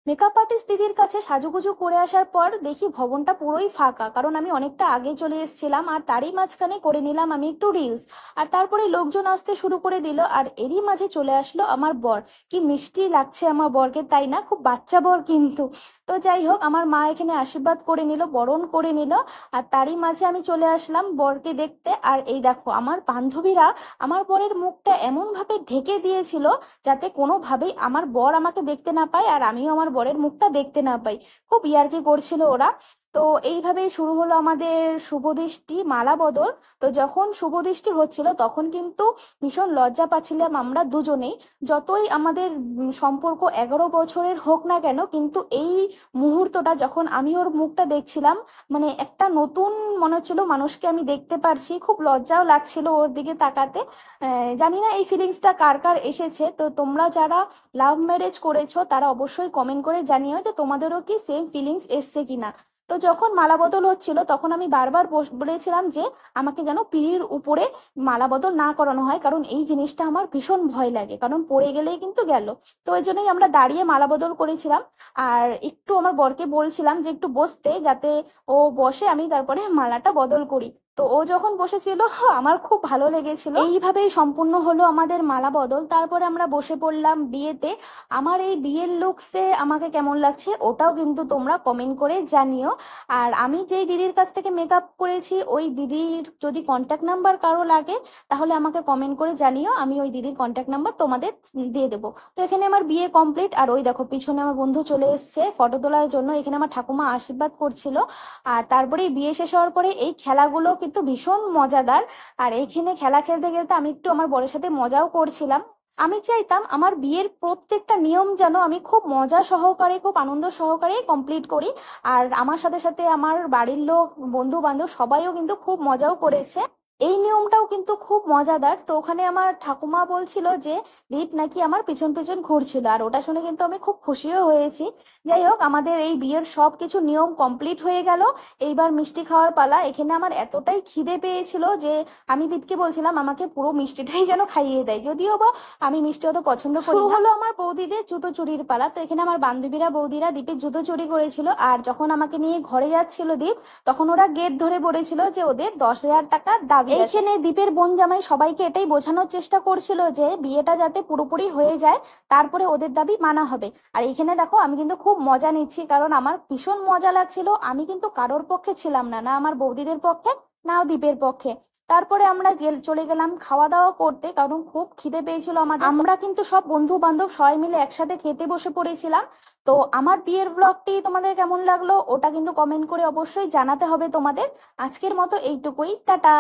Makeup artist দিদির কাছে সাজুগুজু করে আসার পর দেখি ভবনটা পুরোই ফাঁকা, কারণ আমি অনেকটা আগে চলে এসেছিলাম। আর তারই মাঝখানে করে নিলাম আমি একটু রিলস। আর তারপরে লোকজন আসতে শুরু করে দিল, আর এরই মাঝে চলে আসলো আমার বর। কি মিষ্টি লাগছে আমার বরকে, তাই না? খুব বাচ্চা বর কিন্তু। তো যাই হোক, আমার মা এখানে আশীর্বাদ করে নিল, বরণ করে নিল। আর তারই মাঝে আমি চলে আসলাম বরকে দেখতে। আর এই দেখো, আমার বান্ধবীরা আমার বরের মুখটা এমনভাবে ঢেকে দিয়েছিল যাতে কোনোভাবেই আমার বর আমাকে দেখতে না পায় আর আমিও আমার বরের মুখটা দেখতে না পাই। খুব ইয়ার্কি করছিল ওরা। তো এইভাবেই শুরু হলো আমাদের শুভদৃষ্টি মালা বদল। তো যখন শুভদৃষ্টি হচ্ছিল তখন কিন্তু ভীষণ লজ্জা পাচ্ছিলাম আমরা দুজনেই। যতই আমাদের সম্পর্ক 11 বছরের হোক না কেন, কিন্তু এই মুহূর্তটা যখন আমি ওর মুখটা দেখছিলাম, মানে একটা নতুন মনে হচ্ছিল মানুষকে আমি দেখতে পারছি। খুব লজ্জাও লাগছিল ওর দিকে তাকাতে। জানি না এই ফিলিংসটা কার কার এসেছে। তো তোমরা যারা লাভ ম্যারেজ করেছো তারা অবশ্যই কমেন্ট করে জানিও যে তোমাদেরও কি সেম ফিলিংস এসছে কিনা। তো যখন মালা বদল হচ্ছিল তখন আমি বারবার বলেছিলাম যে আমাকে যেন পিঁড়ির উপরে মালা বদল না করানো হয়, কারণ এই জিনিসটা আমার ভীষণ ভয় লাগে, কারণ পড়ে গেলেই কিন্তু গেল। তো ওই জন্যই আমরা দাঁড়িয়ে মালা বদল করেছিলাম। আর একটু আমার বরকে বলছিলাম যে একটু বসতে, যাতে ও বসে আমি তারপরে মালাটা বদল করি। তো ও যখন বসেছিল আমার খুব ভালো লেগেছিল। এইভাবেই সম্পূর্ণ হলো আমাদের মালা বদল। তারপরে আমরা বসে পড়লাম বিয়েতে। আমার এই বিয়ের লুকসে আমাকে কেমন লাগছে ওটাও কিন্তু তোমরা কমেন্ট করে জানিও। আর আমি যেই দিদির কাছ থেকে মেকআপ করেছি ওই দিদির যদি কন্ট্যাক্ট নাম্বার কারো লাগে তাহলে আমাকে কমেন্ট করে জানিও, আমি ওই দিদির কন্ট্যাক্ট নাম্বার তোমাদের দিয়ে দেবো। তো এখানে আমার বিয়ে কমপ্লিট। আর ওই দেখো পিছনে আমার বন্ধু চলে এসছে ফটো তোলার জন্য। এখানে আমার ঠাকুমা আশীর্বাদ করছিল। আর তারপরে বিয়ে শেষ হওয়ার পরে এই খেলাগুলো কিন্তু ভীষণ মজাদার। আর এইখানে খেলা খেলতে খেলতে আমি একটু আমার বরের সাথে মজাও করছিলাম। আমি চাইতাম আমার বিয়ের প্রত্যেকটা নিয়ম যেন আমি খুব মজা সহকারে, খুব আনন্দ সহকারে কমপ্লিট করি। আর আমার সাথে সাথে আমার বাড়ির লোক, বন্ধু বান্ধব সবাইও কিন্তু খুব মজাও করেছে। এই নিয়মটাও কিন্তু খুব মজাদার। তো ওখানে আমার ঠাকুমা বলছিল যে দীপ নাকি আমার পিছন পিছন ঘুরছিল, আর ওটা শুনে কিন্তু আমি খুব খুশিও হয়েছি। যাই হোক, আমাদের এই বিয়ের সব কিছু নিয়ম কমপ্লিট হয়ে গেল। এইবার মিষ্টি খাওয়ার পালা। এখানে আমার এতটাই খিদে পেয়েছিল যে আমি দীপকে বলছিলাম আমাকে পুরো মিষ্টিটাই যেন খাইয়ে দেয়, যদিও বা আমি মিষ্টি অত পছন্দ করি না। শুরু হলো আমার বৌদিদের জুতো চুরির পালা। তো এখানে আমার বান্ধবীরা বৌদিরা দীপের জুতো চুরি করেছিল। আর যখন আমাকে নিয়ে ঘরে যাচ্ছিল দীপ, তখন ওরা গেট ধরে বলেছিল যে ওদের 10,000 টাকার দাবি আছে। এইখানে দীপের বোন জামাই সবাইকে এটাই বোঝানোর চেষ্টা করছিল যে বিয়েটা যাতে পুরোপুরি হয়ে যায়, তারপরে ওদের দাবি মানা হবে। আর এইখানে দেখো আমি কিন্তু খুব মজা নিচ্ছি, কারণ আমার ভীষণ মজা লাগছিল। আমি কিন্তু কারোর পক্ষে ছিলাম না, না আমার বৌদিদের পক্ষে, না দ্বীপের পক্ষে। তারপরে আমরা চলে গেলাম খাওয়া দাওয়া করতে, কারণ খুব খিদে পেয়েছিল আমাদের। আমরা কিন্তু সব বন্ধু বান্ধব সবাই মিলে একসাথে খেতে বসে পড়েছিলাম। তো আমার বিয়ের ব্লগটি তোমাদের কেমন লাগলো ওটা কিন্তু কমেন্ট করে অবশ্যই জানাতে হবে তোমাদের। আজকের মতো এইটুকুই, টাটা।